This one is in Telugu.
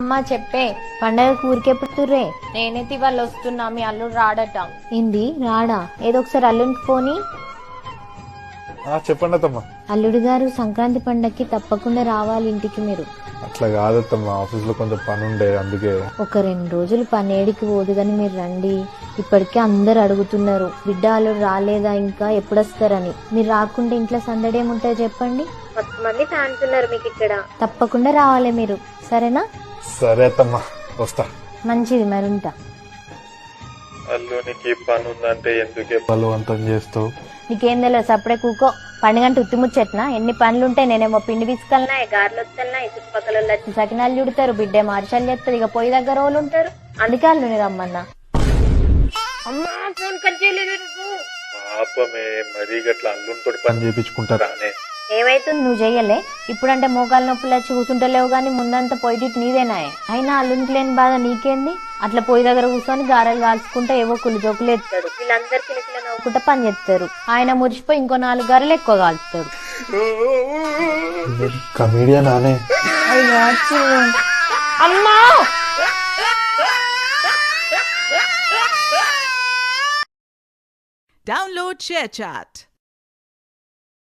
అమ్మా చెప్పే పండగ ఊరికెప్పుడుతుర్రే? నేనైతే ఇవాళ వస్తున్నా, మీ అల్లుడు రాడట. ఏంది రాడా? ఏదో ఒకసారి అల్లుడికి పోనీ. చెప్పండి అత్తమ్మ. అల్లుడు గారు సంక్రాంతి పండగకి తప్పకుండా రావాలి ఇంటికి మీరు. అట్లా కాదత్తమ్మ, ఆఫీస్ లో కొంచెం పని ఉండే అందుకే. ఒక 2 రోజులు పనేడికి పోదు గాని మీరు రండి. ఇప్పటికే అందరు అడుగుతున్నారు బిడ్డ అల్లుడు రాలేదా ఇంకా ఎప్పుడొస్తారని. మీరు రాకుంటే ఇంట్లో సందడి ఏముంటాయో చెప్పండి. 10 మంది ఫ్యాన్స్ ఉన్నారు మీకు ఇక్కడ. తప్పకుండా రావాలి మీరు, సరేనా? సరే అత్తమ్మ, వస్తా. మంచిది, మరి ఉంటా. అల్లునికి పని ఉందంటే ఎందుకే బలవంతం చేస్తావు? నీకేం తెలియదు, సప్పుడే కూకో. పండుగంటే ఉత్తిముచ్చెట్నా? ఎన్ని పనులుంటాయి. నేనేమో పిండి పిసుకలున్నాయి, గారెలు వస్తున్నాయి, చుట్టుపక్కల వచ్చి సకినాలు చుడతారు, బిడ్డే మార్షాలు చేస్తారు, ఇక పొయ్యి దగ్గర వాళ్ళు ఉంటారు. అందుకే అల్లుని రమ్మన్నా. పాపమే మరీ గట్ల అల్లునితో పని చేయించుకుంటారా? ఏమైతుంది, నువ్వు చెయ్యలే? ఇప్పుడంటే మోకాలు నొప్పులు వచ్చి కూర్చుంటలేవు గానీ ముందంతా పొయ్యిటి నీదేనాయే. అయినా అల్లునికి లేని బాధ నీకేంది? అట్లా పొయ్యి దగ్గర కూర్చొని గారెలు కాల్చుకుంటా ఏవో కుళ్ళు జోకులు ఎత్తాడు. వీళ్ళందరూ కిలకిల నవ్వుకుంటా పని చేస్తారు. ఆయన మురిసిపోయి ఇంకో 4 గారెలు ఎక్కువ కాల్చుతాడు. కమీడియన్ ఆనే. అమ్మా Download ShareChat.